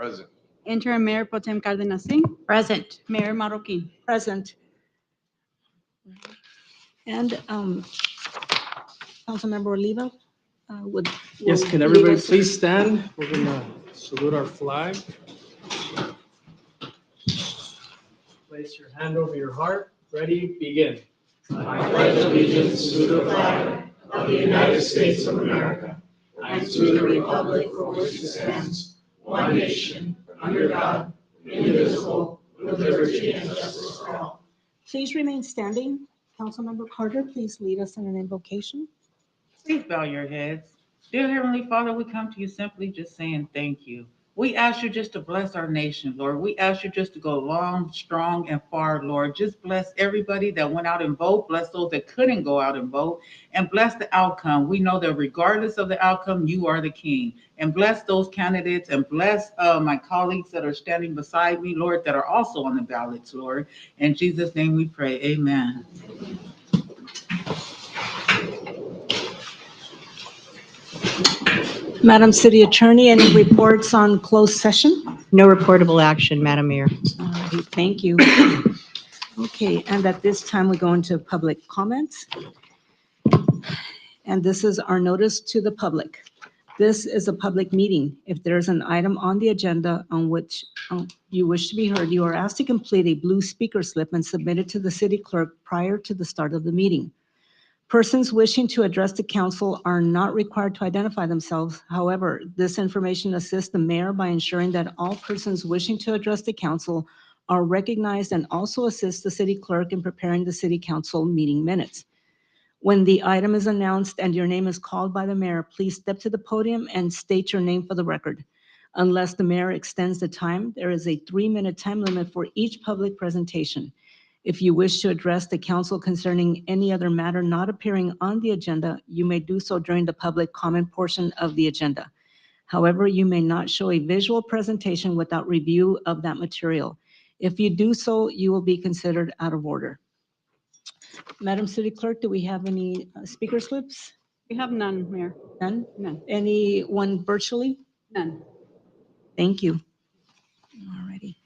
Present. Interim Mayor Pro Tem Cardenas Singh. Present. Mayor Marroquin. Present. And Councilmember Oliva would. Yes, will can lead everybody us- please stand? We're gonna salute our flag. Place your hand over your heart. Ready, begin. I pledge allegiance to the flag of the United States of America and to the republic for which it stands, one nation, under God, indivisible, with liberty and justice for all. Please remain standing. Councilmember Carter, please lead us in an invocation. Please bow your heads. Dear Heavenly Father, we come to you simply just saying thank you. We ask you just to bless our nation, Lord. We ask you just to go long, strong, and far, Lord. Just bless everybody that went out and vote. Bless those that couldn't go out and vote. And bless the outcome. We know that regardless of the outcome, you are the king. And bless those candidates and bless my colleagues that are standing beside me, Lord, that are also on the ballots, Lord. In Jesus' name we pray. Amen. Madam City Attorney, any reports on closed session? No reportable action, Madam Mayor. All right, thank you. Okay, and at this time, we go into public comments. And this is our notice to the public. This is a public meeting. If there is an item on the agenda on which you wish to be heard, you are asked to complete a blue speaker slip and submit it to the city clerk prior to the start of the meeting. Persons wishing to address the council are not required to identify themselves. However, this information assists the mayor by ensuring that all persons wishing to address the council are recognized and also assists the city clerk in preparing the city council meeting minutes. When the item is announced and your name is called by the mayor, please step to the podium and state your name for the record. Unless the mayor extends the time, there is a 3-minute time limit for each public presentation. If you wish to address the council concerning any other matter not appearing on the agenda, you may do so during the public comment portion of the agenda. However, you may not show a visual presentation without review of that material. If you do so, you will be considered out of order. Madam City Clerk, do we have any speaker slips? We have none, Mayor. None? None. Anyone virtually? None. Thank you. All righty.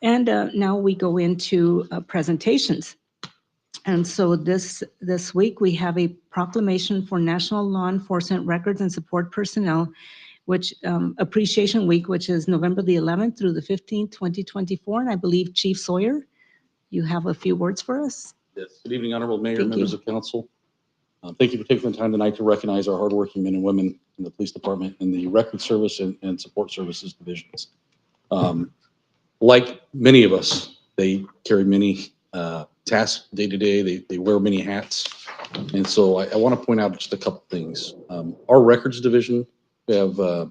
And now we go into presentations. And so this week, we have a proclamation for National Law Enforcement Records and Support Personnel, which Appreciation Week, which is November the 11th through the 15th, 2024. And I believe Chief Sawyer, you have a few words for us. Yes. Good evening, Honorable Mayor, Thank members you. of council. Thank you for taking the time tonight to recognize our hardworking men and women in the police department and the record service and support services divisions. Like many of us, they carry many tasks day to day. They wear many hats. And so I want to point out just a couple things. Our records division, we have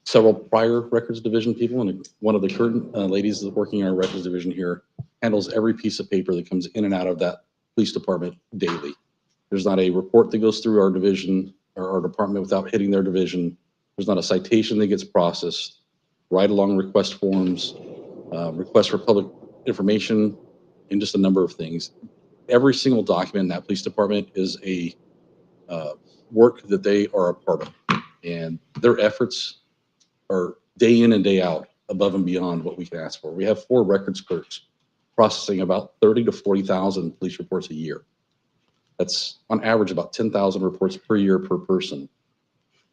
several prior records division people, and one of the current ladies that's working in our records division here handles every piece of paper that comes in and out of that police department daily. There's not a report that goes through our division or our department without hitting their division. There's not a citation that gets processed, ride-along request forms, requests for public information, and just a number of things. Every single document in that police department is a work that they are a part of, and their efforts are day in and day out above and beyond what we can ask for. We have 4 records clerks processing about 30 to 40,000 police reports a year. That's on average about 10,000 reports per year per person.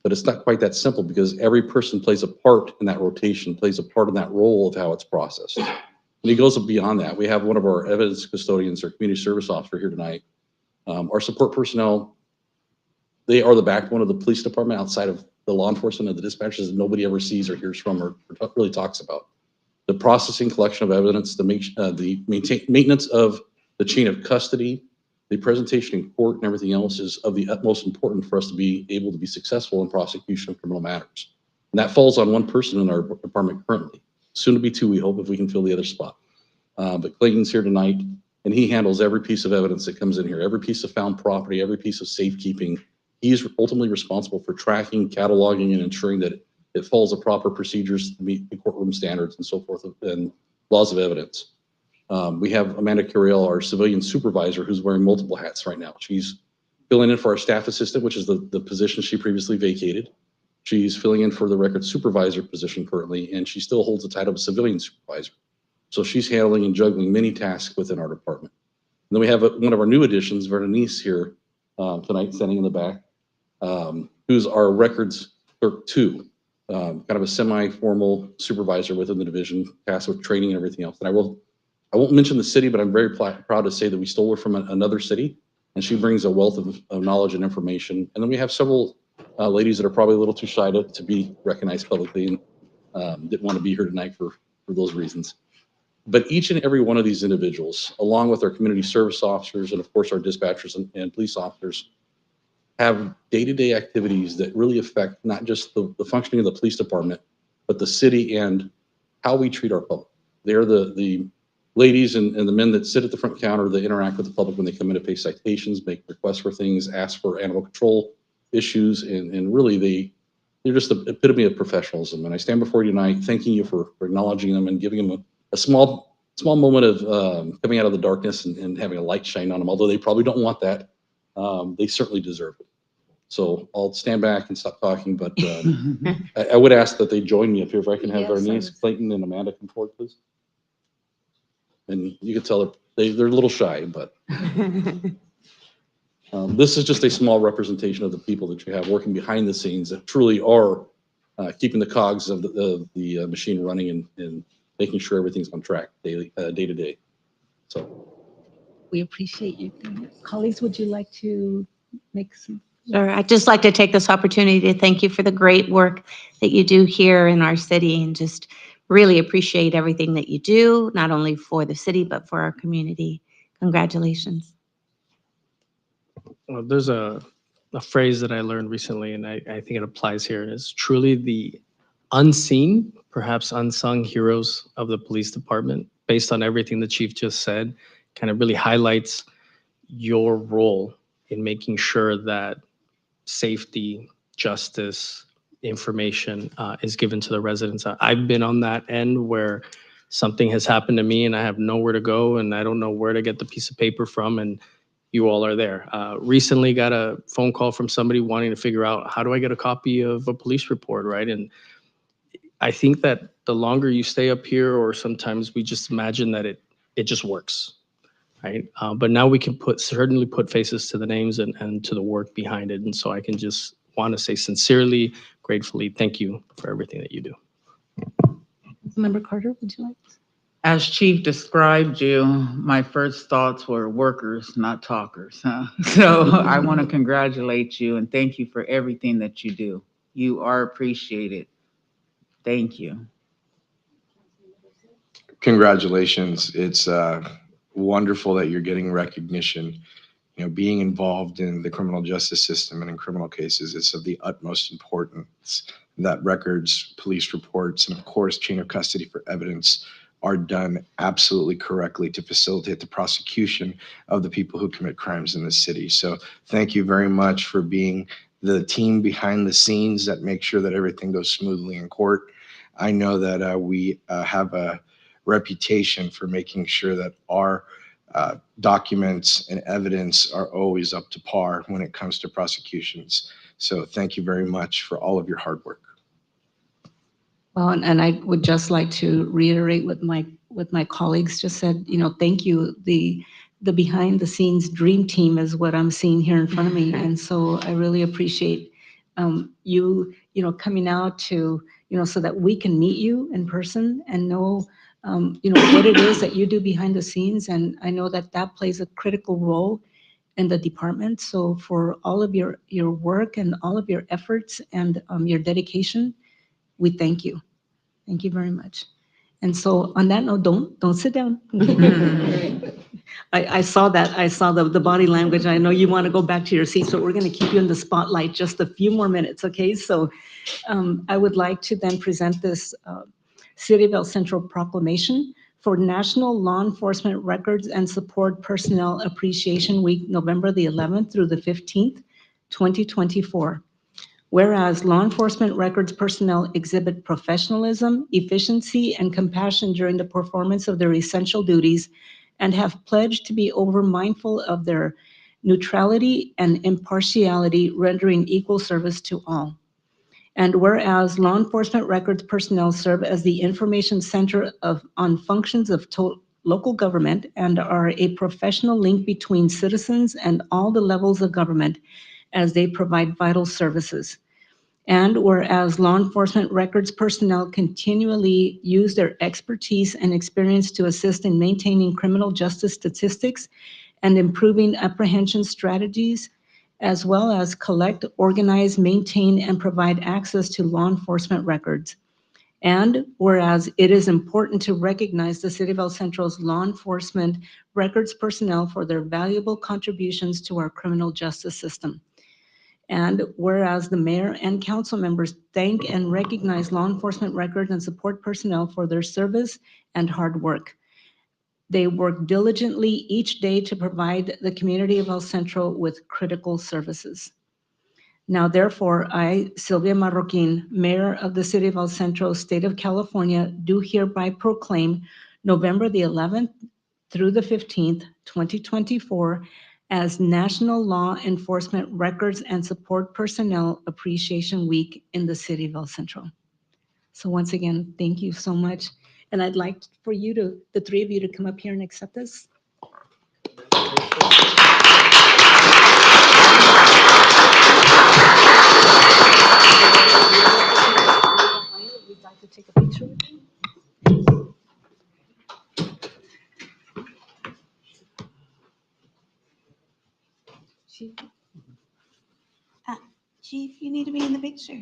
But it's not quite that simple because every person plays a part in that rotation, plays a part in that role of how it's processed. And it goes beyond that. We have one of our evidence custodians, our community service officer here tonight. Our support personnel, they are the backbone of the police department outside of the law enforcement and the dispatchers that nobody ever sees or hears from or really talks about. The processing, collection of evidence, the maintenance of the chain of custody, the presentation in court and everything else is of the utmost importance for us to be able to be successful in prosecution of criminal matters. And that falls on one person in our department currently. Soon to be 2, we hope, if we can fill the other spot. But Clayton's here tonight, and he handles every piece of evidence that comes in here, every piece of found property, every piece of safekeeping. He's ultimately responsible for tracking, cataloging, and ensuring that it follows the proper procedures to meet the courtroom standards and so forth and laws of evidence. We have Amanda Curiel, our civilian supervisor, who's wearing multiple hats right now. She's filling in for our staff assistant, which is the position she previously vacated. She's filling in for the records supervisor position currently, and she still holds the title of civilian supervisor. So she's handling and juggling many tasks within our department. And then we have one of our new additions, Veronice, here tonight, standing in the back, who's our records clerk 2, kind of a semi-formal supervisor within the division, tasked with training and everything else. And I won't mention the city, but I'm very proud to say that we stole her from another city, and she brings a wealth of knowledge and information. And then we have several ladies that are probably a little too shy to be recognized publicly and didn't want to be here tonight for those reasons. But each and every one of these individuals, along with our community service officers and of course our dispatchers and police officers, have day-to-day activities that really affect not just the functioning of the police department, but the city and how we treat our public. They're the ladies and the men that sit at the front counter that interact with the public when they come in to pay citations, make requests for things, ask for animal control issues, and really they're just the epitome of professionalism. And I stand before you tonight thanking you for acknowledging them and giving them a small moment of coming out of the darkness and having a light shine on them, although they probably don't want that. They certainly deserve it. So I'll stand back and stop talking, but I would ask that they join me up here. If I can have Bernice, Clayton, and Amanda come forward, please. And you can tell they're a little shy, but this is just a small representation of the people that you have working behind the scenes that truly are keeping the cogs of the machine running and making sure everything's on track day to day. So We appreciate you. Colleagues, would you like to make some? Sure. I'd just like to take this opportunity to thank you for the great work that you do here in our city, and just really appreciate everything that you do, not only for the city, but for our community. Congratulations. Well, there's a phrase that I learned recently, and I think it applies here. It's truly the unseen, perhaps unsung heroes of the police department. Based on everything the chief just said, kind of really highlights your role in making sure that safety, justice, information is given to the residents. I've been on that end where something has happened to me and I have nowhere to go and I don't know where to get the piece of paper from, and you all are there. Recently got a phone call from somebody wanting to figure out, how do I get a copy of a police report, right? And I think that the longer you stay up here, or sometimes we just imagine that it just works, right? But now we can certainly put faces to the names and to the work behind it. And so I can just want to say sincerely, gratefully, thank you for everything that you do. Member Carter, would you like to? As Chief described you, my first thoughts were workers, not talkers. Huh? So I want to congratulate you and thank you for everything that you do. You are appreciated. Thank you. Congratulations. It's wonderful that you're getting recognition. You know, being involved in the criminal justice system and in criminal cases is of the utmost importance that records, police reports, and of course, chain of custody for evidence are done absolutely correctly to facilitate the prosecution of the people who commit crimes in the city. So thank you very much for being the team behind the scenes that make sure that everything goes smoothly in court. I know that we have a reputation for making sure that our documents and evidence are always up to par when it comes to prosecutions. So thank you very much for all of your hard work. Well, and I would just like to reiterate what my colleagues just said. You know, thank you. The behind the scenes dream team is what I'm seeing here in front of me, and so I really appreciate you know, coming out to, you know, so that we can meet you in person and know you know, what it is that you do behind the scenes. And I know that that plays a critical role in the department. So for all of your work and all of your efforts and your dedication, we thank you. Thank you very much. And so on that note, don't sit down. I saw that. I saw the body language. I know you want to go back to your seat, so we're going to keep you in the spotlight just a few more minutes, okay? So I would like to then present this City of El Centro proclamation for National Law Enforcement Records and Support Personnel Appreciation Week, November the 11th through the 15th, 2024. Whereas law enforcement records personnel exhibit professionalism, efficiency, and compassion during the performance of their essential duties and have pledged to be over mindful of their neutrality and impartiality, rendering equal service to all. And whereas law enforcement records personnel serve as the information center on functions of local government and are a professional link between citizens and all the levels of government as they provide vital services. And whereas law enforcement records personnel continually use their expertise and experience to assist in maintaining criminal justice statistics and improving apprehension strategies, as well as collect, organize, maintain, and provide access to law enforcement records. And whereas it is important to recognize the City of El Centro's law enforcement records personnel for their valuable contributions to our criminal justice system. And whereas the mayor and council members thank and recognize law enforcement records and support personnel for their service and hard work. They work diligently each day to provide the community of El Centro with critical services. Now, therefore, I, Sylvia Marroquin, Mayor of the City of El Centro, State of California, do hereby proclaim November the 11th through the 15th, 2024, as National Law Enforcement Records and Support Personnel Appreciation Week in the City of El Centro. So once again, thank you so much. And I'd like for you to, the three of you, to come up here and accept this. We'd like to take a picture with you. Chief, you need to be in the picture.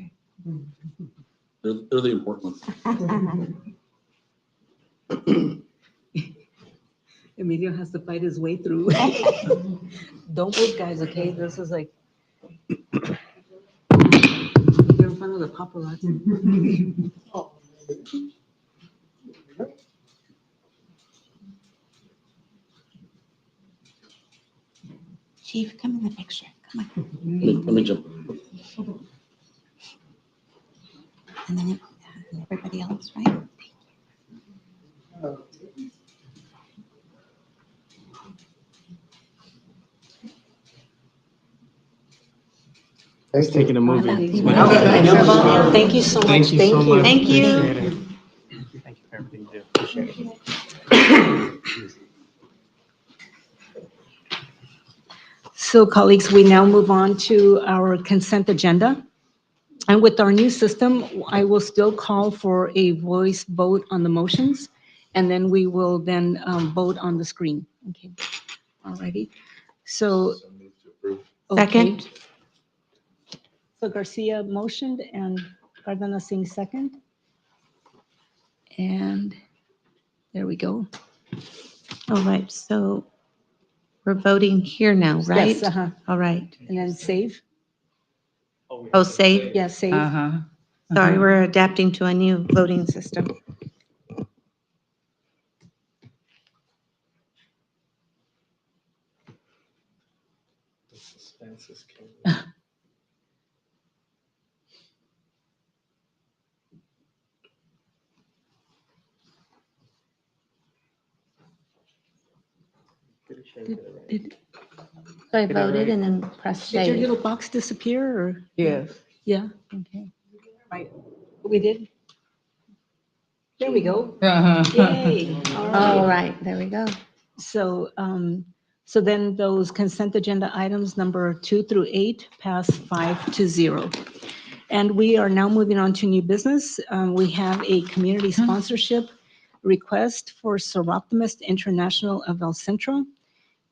They're the important ones. Emilio has to fight his way through. Don't move, guys, okay? This is like, you're in front of the paparazzi. Chief, come in the picture. Come on. Let me jump. And then everybody else, right? He's taking a movie. Okay. Thank you so much. Thank you so much. Thank you. Appreciate it. Thank you for everything you do. Appreciate it. So colleagues, we now move on to our consent agenda. And with our new system, I will still call for a voice vote on the motions, and then we will then vote on the screen. Okay, all righty. So. Okay. Second. So Garcia motioned and Cardona Singh second. And there we go. All right, so we're voting here now, right? Yes, uh-huh. All right. And then save. Oh, save. Yeah, save. Uh-huh. Sorry, we're adapting to a new voting system. Did So I voted and then press your save. little box disappear or? Yes. Yeah, okay. Right, we did? There we go. Uh-huh. Yay. All right, there we go. So, so then those consent agenda items number 2 through 8 pass 5-0. And we are now moving on to new business. We have a community sponsorship request for Seroptimist International of El Centro.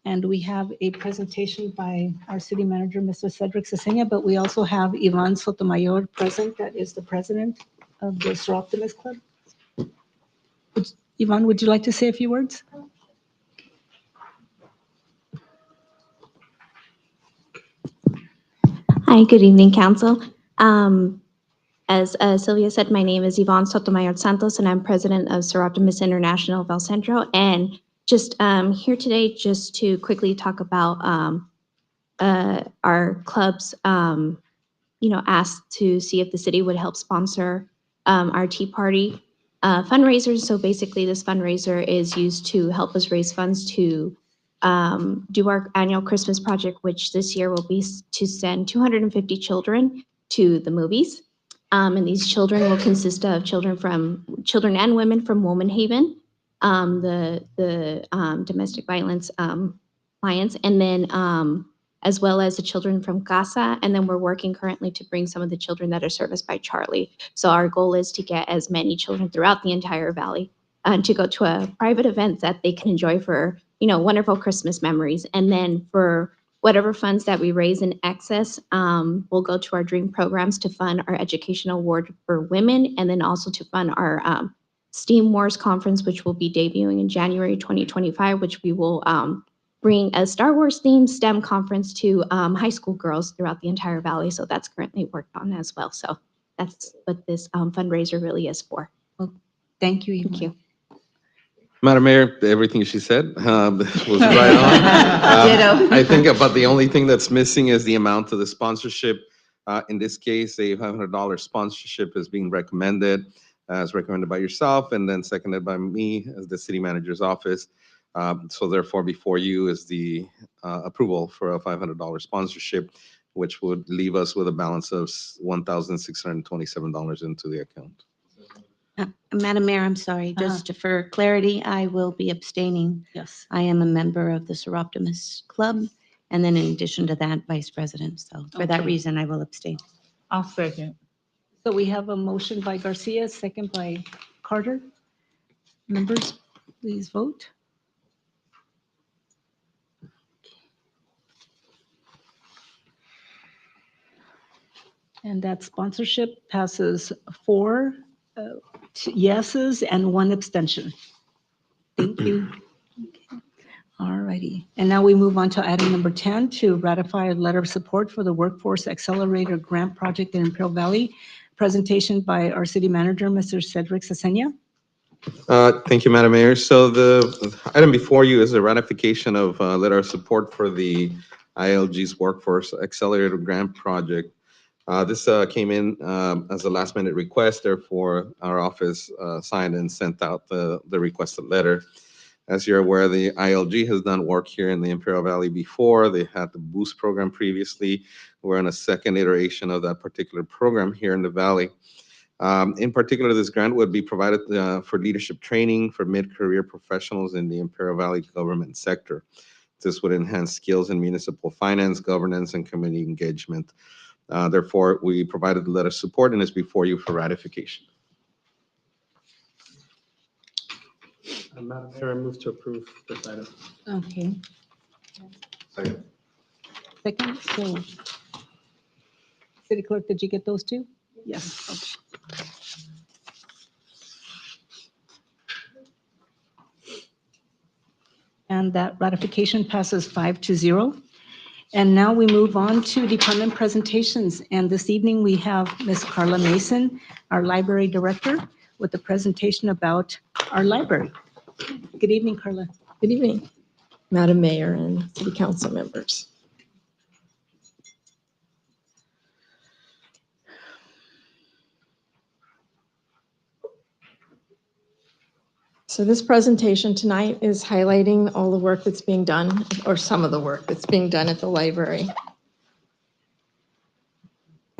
And we have a presentation by our city manager, Mr. Cedric Cesena, but we also have Ivan Sotomayor present, that is the president of the Seroptimist Club. Ivan, would you like to say a few words? Hi, good evening, Council. As Sylvia said, my name is Yvonne Sotomayor Santos, and I'm president of Seroptimist International of El Centro. And just here today just to quickly talk about our club's, asked to see if the city would help sponsor our Tea Party fundraisers. So basically, this fundraiser is used to help us raise funds to do our annual Christmas project, which this year will be to send 250 children to the movies. And these children will consist of children and women from Woman Haven, the domestic violence clients, and then as well as the children from Casa. And then we're working currently to bring some of the children that are serviced by Charlie. So our goal is to get as many children throughout the entire valley to go to a private event that they can enjoy for, wonderful Christmas memories. And then for whatever funds that we raise in excess will go to our dream programs to fund our educational award for women, and then also to fund our STEAM Wars conference, which will be debuting in January 2025, which we will bring a Star Wars themed STEM conference to high school girls throughout the entire valley. So that's currently worked on as well. So that's what this fundraiser really is for. Thank you, Thank you. Madam Mayor, everything she said was right on. Ditto. I think about the only thing that's missing is the amount of the sponsorship. In this case, a $500 sponsorship is being recommended, as recommended by yourself, and then seconded by me as the city manager's office. So therefore, before you is the approval for a $500 sponsorship, which would leave us with a balance of $1,627 into the account. Madam Mayor, I'm sorry, just for clarity, I will be abstaining. Yes. I am a member of the Seroptimus Club, and then in addition to that, vice president. So for that Okay. reason, I will abstain. I'll second. So we have a motion by Garcia, second by Carter. Members, please vote. And that sponsorship passes 4 yeses and 1 abstention. Thank you. Okay. All righty. And now we move on to item number 10, to ratify a letter of support for the Workforce Accelerator Grant Project in Imperial Valley. Presentation by our city manager, Mr. Cedric Cesena. Thank you, Madam Mayor. So the item before you is a ratification of letter of support for the ILG's Workforce Accelerator Grant Project. This came in as a last minute request, therefore our office signed and sent out the requested letter. As you're aware, the ILG has done work here in the Imperial Valley before. They had the Boost program previously. We're in a second iteration of that particular program here in the Valley. In particular, this grant would be provided for leadership training for mid-career professionals in the Imperial Valley government sector. This would enhance skills in municipal finance, governance, and community engagement. Therefore, we provided the letter of support and is before you for ratification. Madam Mayor, I move to approve this item. Okay. Second. Second, so City Clerk, did you get those two? Yes. Okay. And that ratification passes 5-0. And now we move on to department presentations. And this evening we have Ms. Carla Mason, our library director, with a presentation about our library. Good evening, Carla. Good evening, Madam Mayor and City Council members. So this presentation tonight is highlighting all the work that's being done, or some of the work that's being done at the library.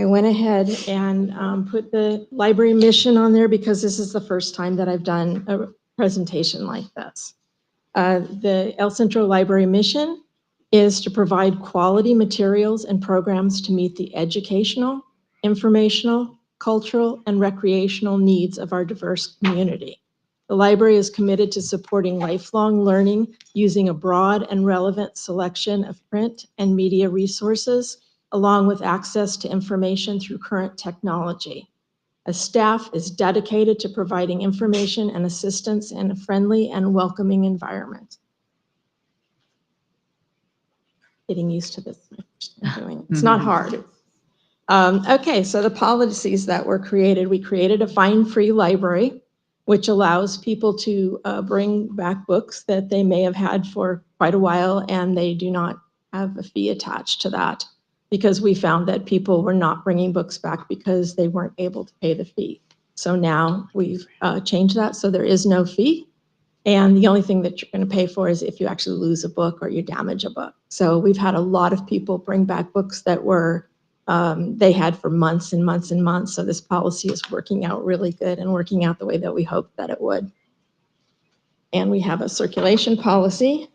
I went ahead and put the library mission on there because this is the first time that I've done a presentation like this. The El Centro Library mission is to provide quality materials and programs to meet the educational, informational, cultural, and recreational needs of our diverse community. The library is committed to supporting lifelong learning using a broad and relevant selection of print and media resources, along with access to information through current technology. A staff is dedicated to providing information and assistance in a friendly and welcoming environment. Getting used to this. It's not hard. Okay, so the policies that were created, we created a fine-free library, which allows people to bring back books that they may have had for quite a while, and they do not have a fee attached to that, because we found that people were not bringing books back because they weren't able to pay the fee. So now we've changed that, so there is no fee. And the only thing that you're going to pay for is if you actually lose a book or you damage a book. So we've had a lot of people bring back books that were they had for months and months and months. So this policy is working out really good and working out the way that we hoped that it would. And we have a circulation policy,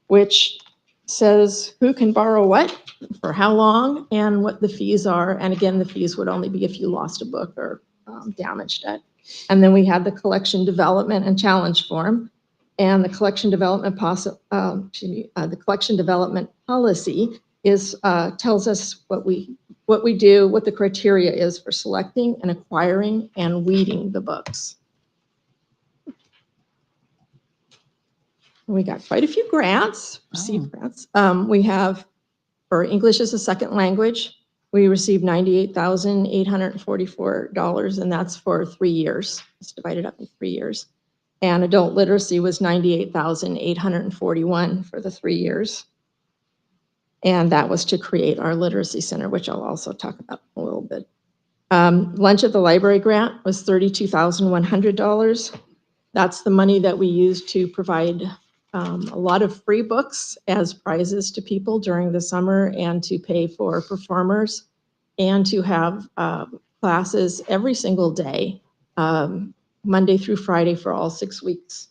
which says who can borrow what, for how long, and what the fees are. And again, the fees would only be if you lost a book or damaged it. And then we have the collection development and challenge form. And the collection development the collection development policy is tells us what we do, what the criteria is for selecting and acquiring and weeding the books. We got quite a few grants, received grants. We have, for English as a second language, we received $98,844, and that's for 3 years. It's divided up in 3 years. And adult literacy was $98,841 for the 3 years. And that was to create our literacy center, which I'll also talk about a little bit. Lunch at the library grant was $32,100. That's the money that we used to provide a lot of free books as prizes to people during the summer, and to pay for performers, and to have classes every single day, Monday through Friday for all 6 weeks.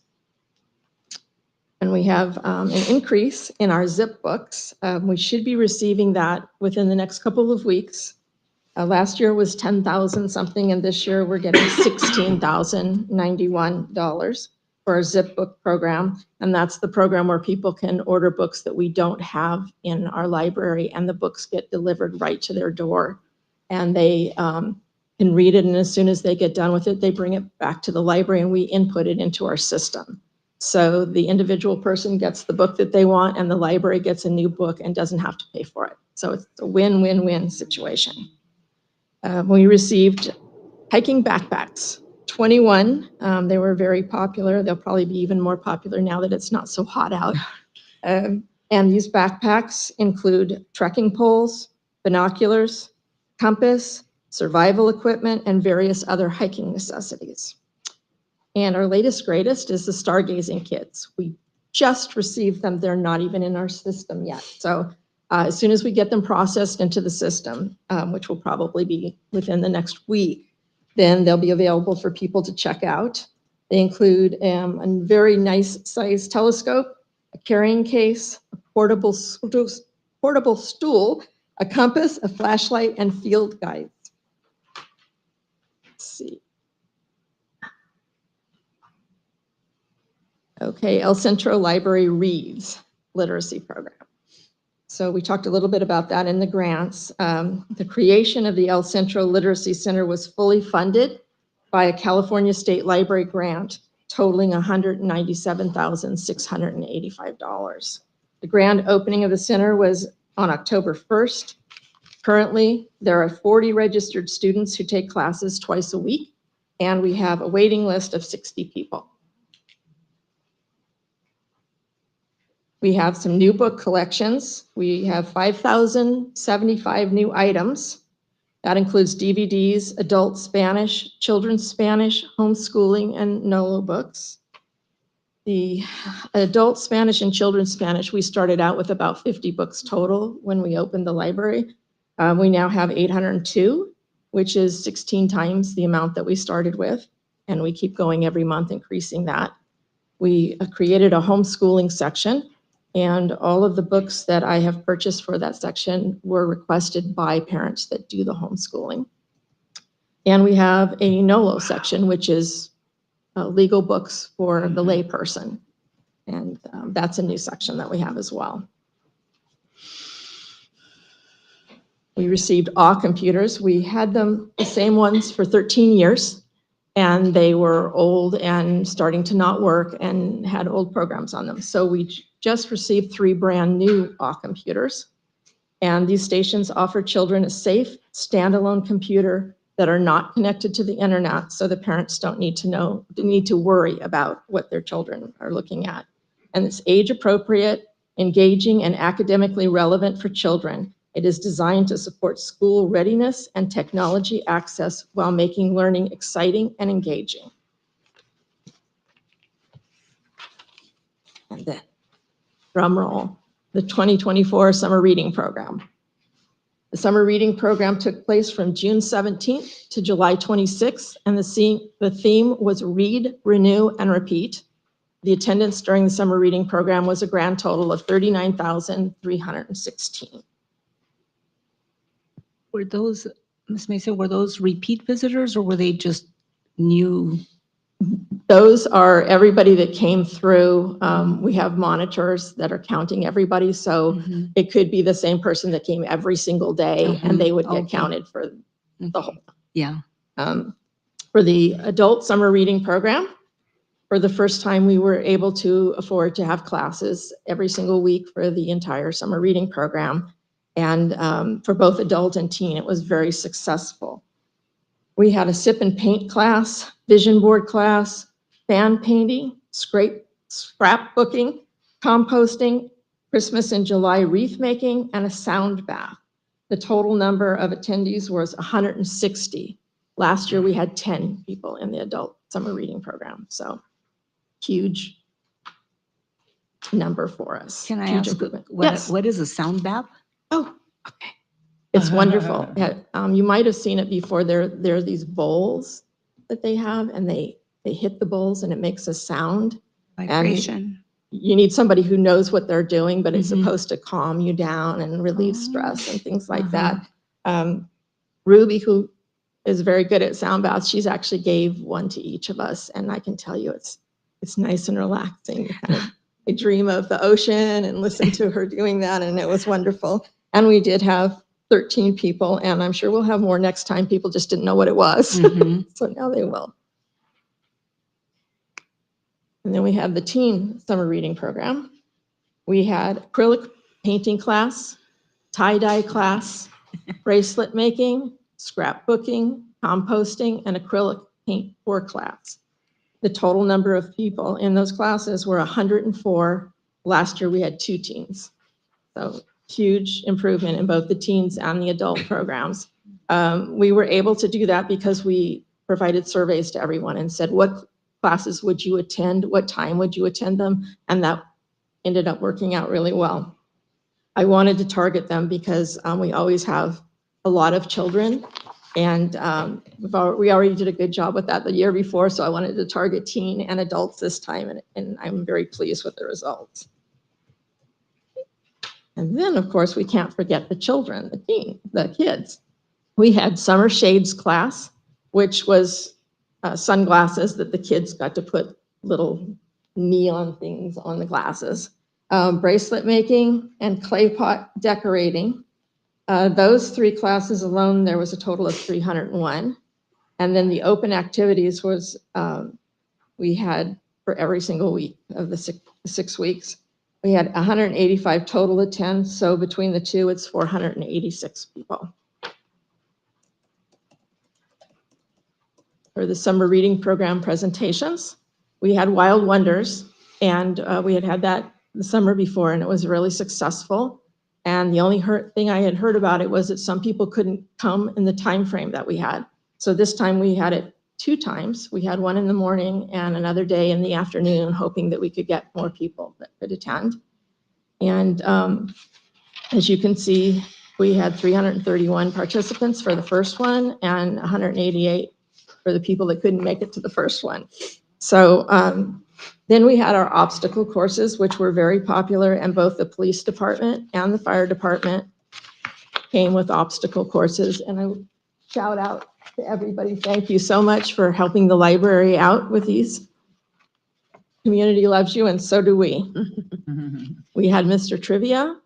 And we have an increase in our zip books. We should be receiving that within the next couple of weeks. Last year was 10,000 something, and this year we're getting $16,091 for our zip book program. And that's the program where people can order books that we don't have in our library, and the books get delivered right to their door. And they can read it, and as soon as they get done with it, they bring it back to the library and we input it into our system. So the individual person gets the book that they want, and the library gets a new book and doesn't have to pay for it. So it's a win-win-win situation. We received hiking backpacks, 21. They were very popular. They'll probably be even more popular now that it's not so hot out. And these backpacks include trekking poles, binoculars, compass, survival equipment, and various other hiking necessities. And our latest greatest is the stargazing kits. We just received them. They're not even in our system yet. So as soon as we get them processed into the system, which will probably be within the next week, then they'll be available for people to check out. They include a very nice size telescope, a carrying case, a portable stool, a compass, a flashlight, and field guides. Let's see. Okay, El Centro Library Reads literacy program. So we talked a little bit about that in the grants. The creation of the El Centro Literacy Center was fully funded by a California State Library grant totaling $197,685. The grand opening of the center was on October 1st. Currently, there are 40 registered students who take classes twice a week, and we have a waiting list of 60 people. We have some new book collections. We have 5,075 new items. That includes DVDs, adult Spanish, children's Spanish, homeschooling, and NOLO books. The adult Spanish and children's Spanish, we started out with about 50 books total when we opened the library. We now have 802, which is 16 times the amount that we started with, and we keep going every month, increasing that. We created a homeschooling section, and all of the books that I have purchased for that section were requested by parents that do the homeschooling. And we have a NOLO section, which is legal books for the layperson. And that's a new section that we have as well. We received AW computers. We had them, the same ones, for 13 years. And they were old and starting to not work and had old programs on them. So we just received 3 brand new AW computers. And these stations offer children a safe, standalone computer that are not connected to the internet, so the parents don't need to worry about what their children are looking at. And it's age appropriate, engaging, and academically relevant for children. It is designed to support school readiness and technology access while making learning exciting and engaging. And then, drum roll, the 2024 summer reading program. The summer reading program took place from June 17th to July 26th, and the theme was Read, Renew, and Repeat. The attendance during the summer reading program was a grand total of 39,316. Were those, Ms. Mason, were those repeat visitors or were they just new? Those are everybody that came through. We have monitors that are counting everybody, so Mhm. it could be the same person that came every single day, and they would get Okay. counted for the whole. Yeah. For the adult summer reading program, for the first time, we were able to afford to have classes every single week for the entire summer reading program. And for both adult and teen, it was very successful. We had a sip and paint class, vision board class, fan painting, scrapbooking, composting, Christmas in July wreath making, and a sound bath. The total number of attendees was 160. Last year, we had 10 people in the adult summer reading program. So huge number for us. Can I Huge ask, improvement. Yes. what is a sound bath? Oh, okay. It's wonderful. You might have seen it before. There are these bowls that they have, and they hit the bowls, and it makes a sound. Vibration. You need somebody who knows what they're doing, but it's Mhm. supposed to calm you down and relieve stress and things like Uh-huh. that. Ruby, who is very good at sound baths, she's actually gave one to each of us, and I can tell you it's nice and relaxing. I dream of the ocean and listen to her doing that, and it was wonderful. And we did have 13 people, and I'm sure we'll have more next time. People just didn't know what it was. Mhm. So now they will. And then we had the teen summer reading program. We had acrylic painting class, tie-dye class, bracelet making, scrapbooking, composting, and acrylic paint pour class. The total number of people in those classes were 104. Last year, we had 2 teens. So huge improvement in both the teens and the adult programs. We were able to do that because we provided surveys to everyone and said, what classes would you attend? What time would you attend them? And that ended up working out really well. I wanted to target them because we always have a lot of children, and we already did a good job with that the year before, so I wanted to target teen and adults this time, and I'm very pleased with the results. And then, of course, we can't forget the children, the kids. We had summer shades class, which was sunglasses that the kids got to put little neon things on the glasses. Bracelet making and clay pot decorating. Those 3 classes alone, there was a total of 301. And then the open activities was, we had for every single week of the 6 weeks. We had 185 total attend, so between the 2, it's 486 people. For the summer reading program presentations, we had Wild Wonders, and we had that the summer before, and it was really successful. And the only thing I had heard about it was that some people couldn't come in the time frame that we had. So this time we had it 2 times. We had one in the morning and another day in the afternoon, hoping that we could get more people that could attend. And as you can see, we had 331 participants for the first one and 188 for the people that couldn't make it to the first one. So then we had our obstacle courses, which were very popular, and both the police department and the fire department came with obstacle courses. And I shout out to everybody, thank you so much for helping the library out with these. Community loves you, and so do we. We had Mr. Trivia,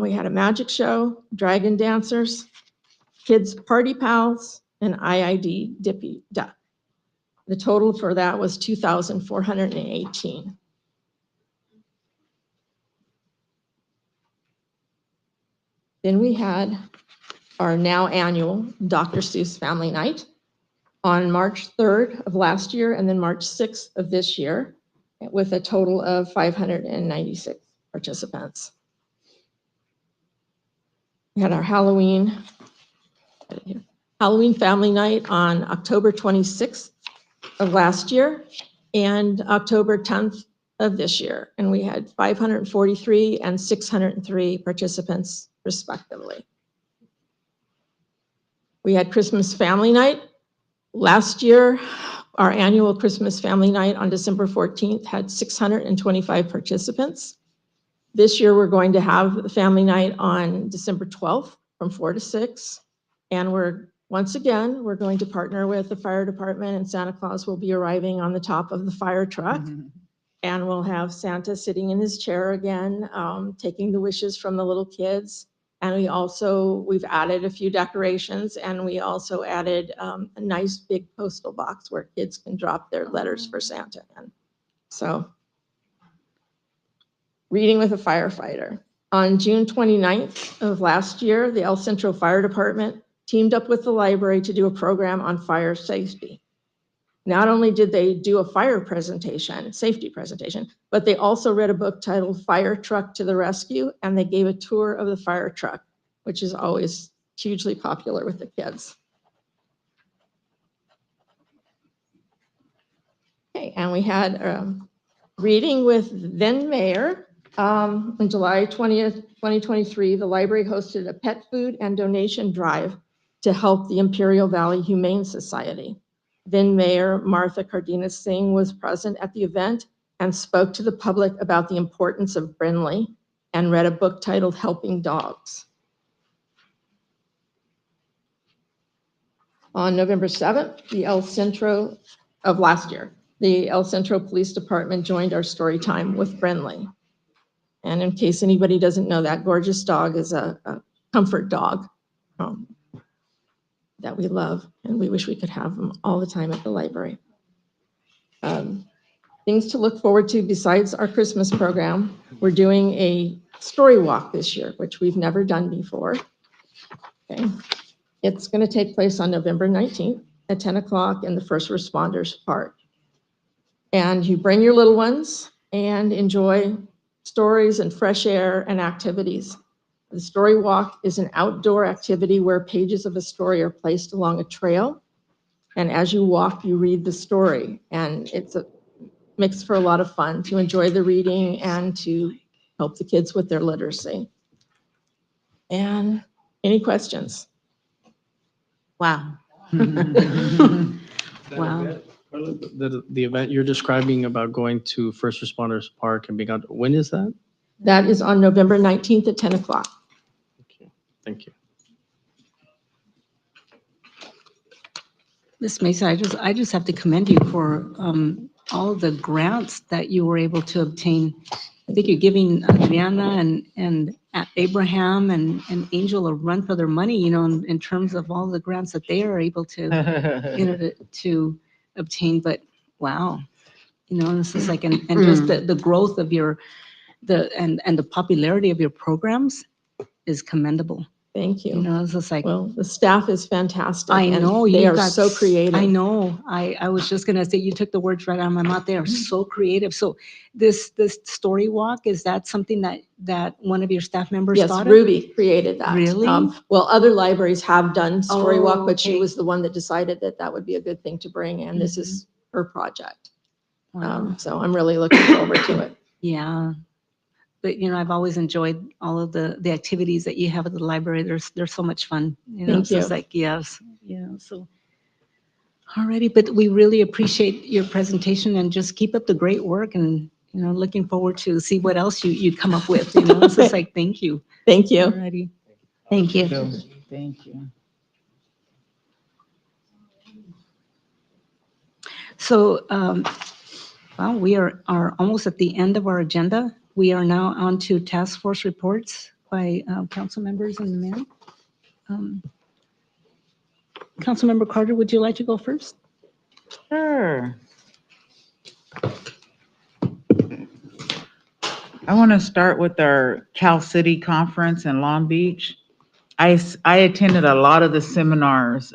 we had a magic show, dragon dancers, kids party pals, and IID Dippy Duck. The total for that was 2,418. Then we had our now annual Dr. Seuss Family Night on March 3rd of last year and then March 6th of this year, with a total of 596 participants. We had our Halloween Family Night on October 26th of last year and October 10th of this year. And we had 543 and 603 participants respectively. We had Christmas family night. Last year, our annual Christmas family night on December 14th had 625 participants. This year, we're going to have the family night on December 12th from 4 to 6. And once again, we're going to partner with the fire department, and Santa Claus will be arriving on the top of the fire truck. And we'll have Santa sitting in his chair again, taking the wishes from the little kids. And we've added a few decorations, and we also added a nice big postal box where kids can drop their letters for Santa in. So, reading with a firefighter. On June 29th of last year, the El Centro Fire Department teamed up with the library to do a program on fire safety. Not only did they do a safety presentation, but they also read a book titled Fire Truck to the Rescue, and they gave a tour of the fire truck, which is always hugely popular with the kids. Okay, and we had reading with then Mayor. On July 20th, 2023, the library hosted a pet food and donation drive to help the Imperial Valley Humane Society. Then Mayor Martha Cardenas Singh was present at the event and spoke to the public about the importance of Brinley and read a book titled Helping Dogs. On November 7th, the El Centro Police Department joined our story time with Brinley. And in case anybody doesn't know, that gorgeous dog is a comfort dog that we love, and we wish we could have them all the time at the library. Things to look forward to besides our Christmas program. We're doing a story walk this year, which we've never done before. Okay. It's going to take place on November 19th at 10 o'clock in the First Responders Park. And you bring your little ones and enjoy stories and fresh air and activities. The story walk is an outdoor activity where pages of a story are placed along a trail. And as you walk, you read the story. And it's a mix for a lot of fun to enjoy the reading and to help the kids with their literacy. And any questions? Wow. Wow. The event you're describing about going to First Responders Park and being out, when is that? That is on November 19th at 10 o'clock. Okay, thank you. Ms. Mesa, I just have to commend you for all of the grants that you were able to obtain. I think you're giving Adriana and Abraham and Angel a run for their money, in terms of all the grants that they are able to, to obtain. But wow, this is like, and just the growth of and the popularity of your programs is commendable. Thank you. It's just like, Well, the staff is fantastic. I and know they you are got so creative. I know. I was just gonna say, you took the words right out of my mouth. They are so creative. So this story walk, is that something that one of your staff members Yes, thought Ruby created that. Really? Well, other libraries have done story walk, but she okay. was the one that decided that would be a good thing to bring, and this is her project. Wow. So I'm really looking forward to it. Yeah. But I've always enjoyed all of the activities that you have at the library. They're so much fun. Thank so you. It's like, yes, so. Alrighty, but we really appreciate your presentation, and just keep up the great work, and looking forward to see what else you come up with. It's just like, thank you. Thank you. Alrighty. Thank you. Thank you. So, well, we are almost at the end of our agenda. We are now on to task force reports by council members and the mayor. Councilmember Carter, would you like to go first? Sure. I want to start with our Cal City conference in Long Beach. I attended a lot of the seminars,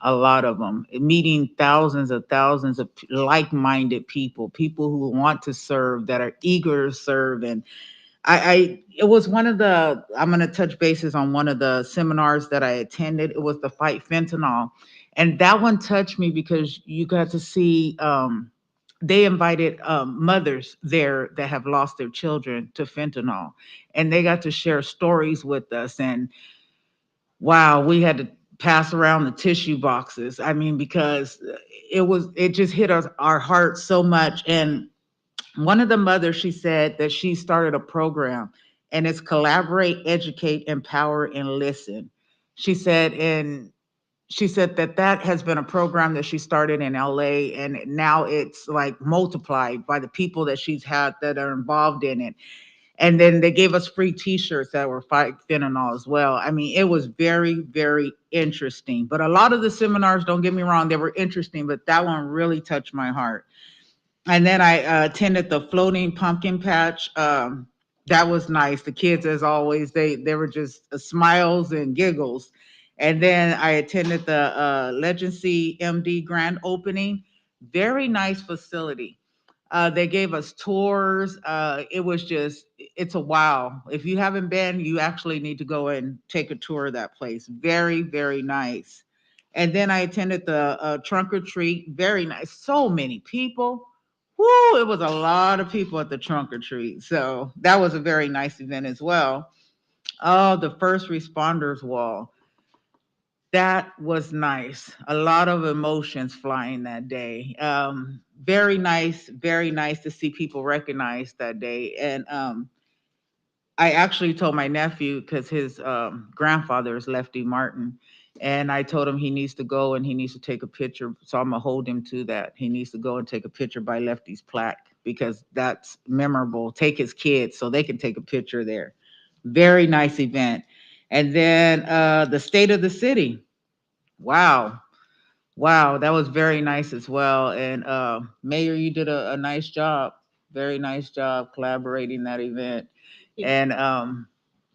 a lot of them, meeting thousands of like-minded people who want to serve, that are eager to serve. And it was one of the, I'm going to touch bases on one of the seminars that I attended. It was the Fight Fentanyl. And that one touched me because you got to see, they invited mothers there that have lost their children to fentanyl. And they got to share stories with us. And wow, we had to pass around the tissue boxes. I mean, because it just hit our hearts so much. And one of the mothers, she said that she started a program, and it's collaborate, educate, empower, and listen. She said, that has been a program that she started in LA, and now it's like multiplied by the people that she's had that are involved in it. And then they gave us free t-shirts that were fight fentanyl as well. I mean, it was very, very interesting. But a lot of the seminars, don't get me wrong, they were interesting, but that one really touched my heart. And then I attended the floating pumpkin patch. That was nice. The kids, as always, they were just smiles and giggles. And then I attended the Legacy MD grand opening. Very nice facility. They gave us tours. It's a wow. If you haven't been, you actually need to go and take a tour of that place. Very, very nice. And then I attended the trunk or treat. Very nice. So many people. Woo, it was a lot of people at the trunk or treat. So that was a very nice event as well. Oh, the first responders wall. That was nice. A lot of emotions flying that day. Very nice to see people recognized that day. And I actually told my nephew, because his grandfather is Lefty Martin, and I told him he needs to go and he needs to take a picture. So I'm gonna hold him to that. He needs to go and take a picture by Lefty's plaque, because that's memorable. Take his kids so they can take a picture there. Very nice event. And then the state of the city. Wow. Wow, that was very nice as well. And Mayor, you did a nice job. Very nice job collaborating that event. And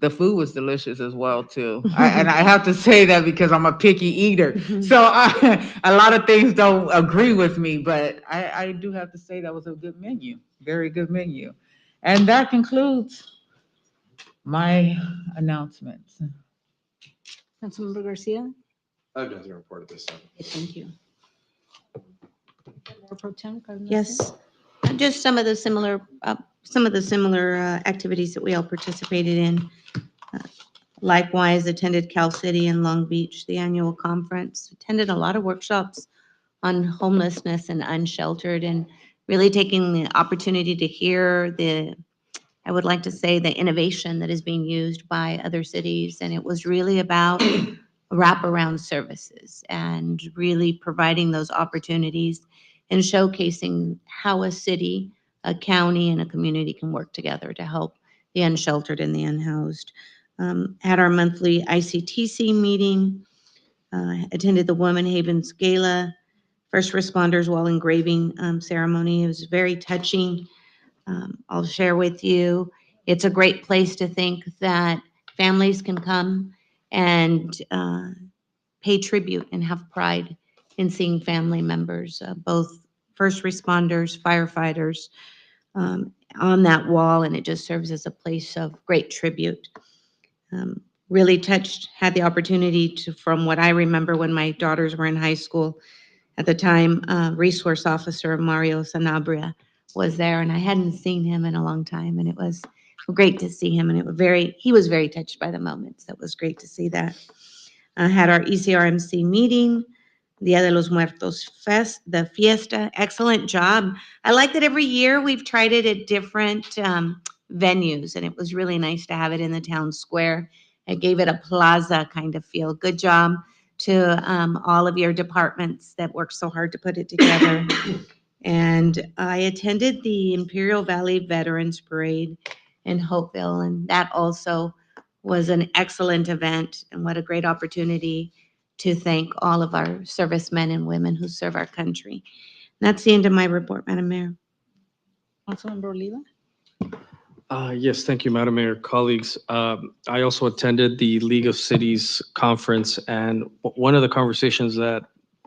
the food was delicious as well too. And I have to say that because I'm a picky eater. So a lot of things don't agree with me, but I do have to say that was a good menu. Very good menu. And that concludes my announcements. Councilmember Garcia? I have nothing to report at this time. Okay, thank you. Mayor Pro Tem Cardenas? Yes, just some of the similar activities that we all participated in. Uh, Likewise, attended Cal City and Long Beach, the annual conference, attended a lot of workshops on homelessness and unsheltered, and really taking the opportunity to hear I would like to say, the innovation that is being used by other cities. And it was really about wraparound services and really providing those opportunities and showcasing how a city, a county, and a community can work together to help the unsheltered and the unhoused. Had our monthly ICTC meeting, attended the Women Havens Gala, first responders wall engraving ceremony. It was very touching. I'll share with you, it's a great place to think that families can come and pay tribute and have pride in seeing family members, both first responders, firefighters, on that wall, and it just serves as a place of great tribute. Really touched, had the opportunity to, from what I remember when my daughters were in high school, at the time, resource officer Mario Sanabria was there, and I hadn't seen him in a long time, and it was great to see him, and he was very touched by the moments. That was great to see that. Had our ECRMC meeting, Dia de los Muertos Fest, the fiesta, excellent job. I like that every year we've tried it at different venues, and it was really nice to have it in the town square. It gave it a plaza kind of feel. Good job to all of your departments that worked so hard to put it together. And I attended the Imperial Valley Veterans Parade in Hopeville, and that also was an excellent event, and what a great opportunity to thank all of our servicemen and women who serve our country. And that's the end of my report, Madam Mayor. Councilmember Oliva? Yes, thank you, Madam Mayor, colleagues. I also attended the League of Cities conference, and one of the conversations that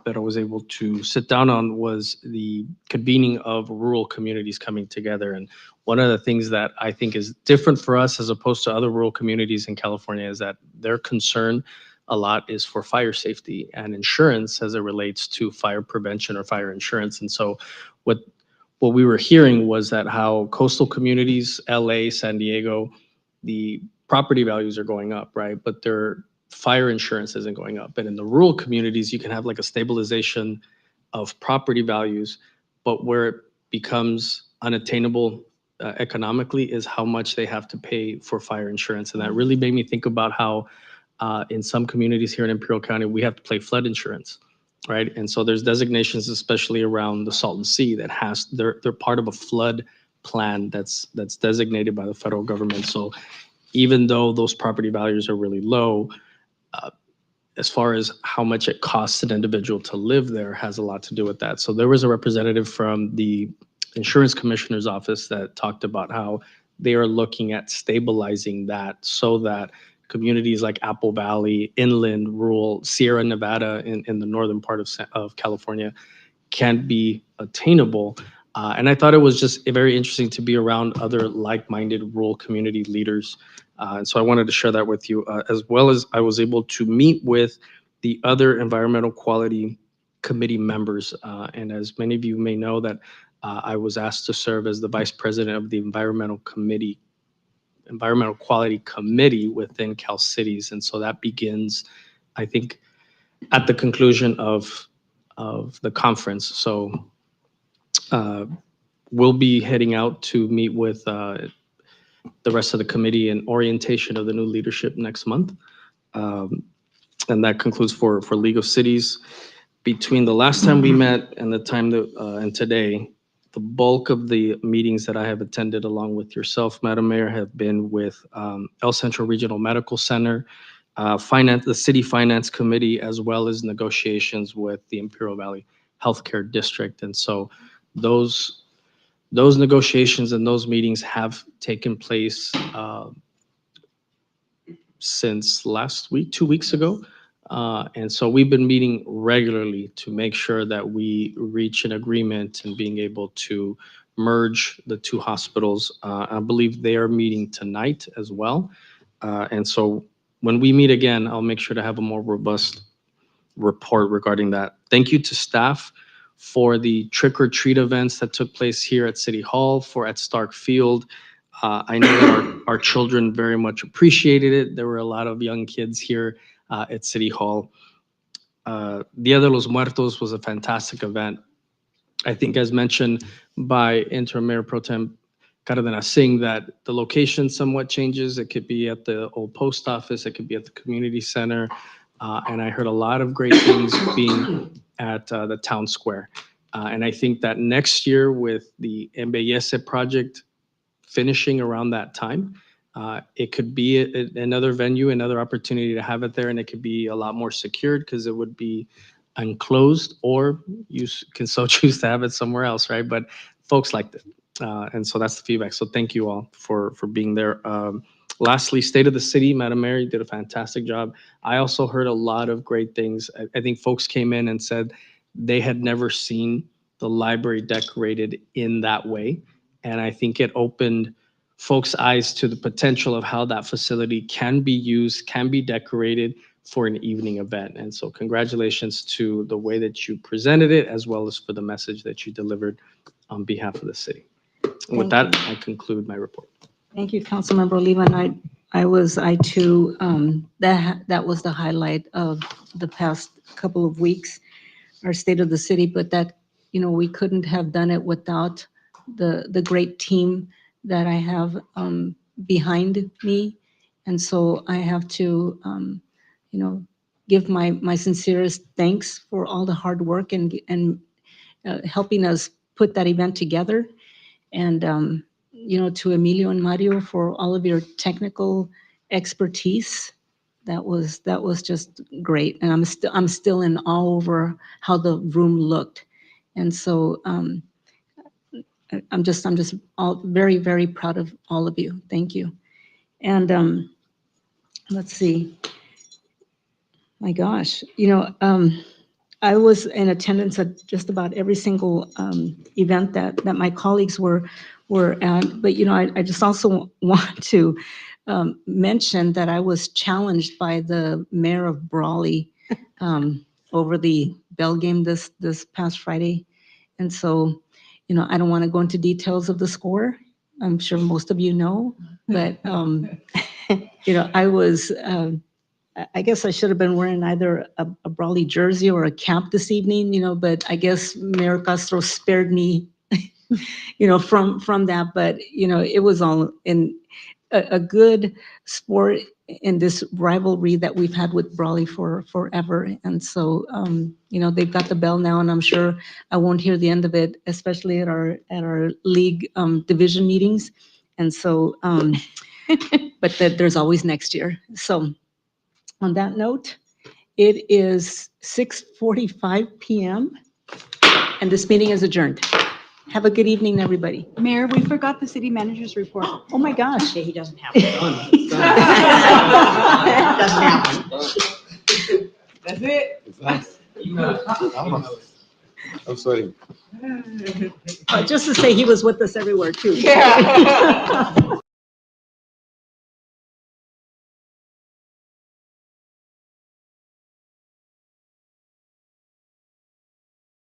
I was able to sit down on was the convening of rural communities coming together. And one of the things that I think is different for us as opposed to other rural communities in California is that their concern a lot is for fire safety and insurance as it relates to fire prevention or fire insurance. And so what we were hearing was that how coastal communities, LA, San Diego, the property values are going up, right? But they're fire insurance isn't going up. And in the rural communities, you can have like a stabilization of property values, but where it becomes unattainable economically is how much they have to pay for fire insurance. And that really made me think about how in some communities here in Imperial County, we have to pay flood insurance, right? And so there's designations, especially around the Salton Sea, that they're part of a flood plan that's designated by the federal government. So even though those property values are really low, as far as how much it costs an individual to live there has a lot to do with that. So there was a representative from the insurance commissioner's office that talked about how they are looking at stabilizing that so that communities like Apple Valley, inland, rural, Sierra Nevada in the northern part of California can be attainable. And I thought it was just very interesting to be around other like-minded rural community leaders. And so I wanted to share that with you, as well as I was able to meet with the other environmental quality committee members. And as many of you may know, that I was asked to serve as the vice president of the environmental quality committee within Cal Cities. And so that begins, I think, at the conclusion of the conference. So we'll be heading out to meet with the rest of the committee and orientation of the new leadership next month. And that concludes for League of Cities. Between the last time we met and the time that and today, the bulk of the meetings that I have attended along with yourself, Madam Mayor, have been with El Centro Regional Medical Center, the City Finance Committee, as well as negotiations with the Imperial Valley Healthcare District. And so those negotiations and those meetings have taken place since last week, 2 weeks ago. And so we've been meeting regularly to make sure that we reach an agreement and being able to merge the two hospitals. I believe they are meeting tonight as well. And so when we meet again, I'll make sure to have a more robust report regarding that. Thank you to staff for the trick or treat events that took place here at City Hall, at Stark Field. I know that our children very much appreciated it. There were a lot of young kids here at City Hall. Dia de los Muertos was a fantastic event. I think, as mentioned by Interim Mayor Pro Tem Cardenas Singh, that the location somewhat changes. It could be at the old post office, it could be at the community center. And I heard a lot of great things being at the town square. And I think that next year, with the Embellece project finishing around that time, it could be another venue, another opportunity to have it there, and it could be a lot more secured because it would be enclosed, or you can so choose to have it somewhere else, right? But folks liked it. And so that's the feedback. So thank you all for being there. Lastly, State of the City, Madam Mayor, you did a fantastic job. I also heard a lot of great things. I think folks came in and said they had never seen the library decorated in that way. And I think it opened folks' eyes to the potential of how that facility can be used, can be decorated for an evening event. And so congratulations to the way that you presented it, as well as for the message that you delivered on behalf of the city. And with that, I conclude my report. Thank you, Councilmember Oliva. And I too, that was the highlight of the past couple of weeks, our State of the City, but that, we couldn't have done it without the great team that I have behind me. And so I have to, give my sincerest thanks for all the hard work and helping us put that event together. And, to Emilio and Mario for all of your technical expertise. That was just great. And I'm still in awe over how the room looked. And so I'm just all very, very proud of all of you. Thank you. And let's see. My gosh, I was in attendance at just about every single event that my colleagues were at. But I just also want to mention that I was challenged by the mayor of Brawley over the Bell game this past Friday, and so I don't want to go into details of the score. I'm sure most of you know, but I guess I should have been wearing either a Brawley jersey or a cap this evening, but I guess Mayor Castro spared me, from that. But, it was all in a good sport in this rivalry that we've had with Brawley for forever. And so, they've got the bell now, and I'm sure I won't hear the end of it, especially at our league division meetings. And so, but there's always next year. So on that note, it is 6:45 PM and this meeting is adjourned. Have a good evening, everybody. Mayor, we forgot the city manager's report. Oh, my gosh. He doesn't have it. Doesn't happen. That's it. I'm sorry. Just to say he was with us everywhere, too. Yeah.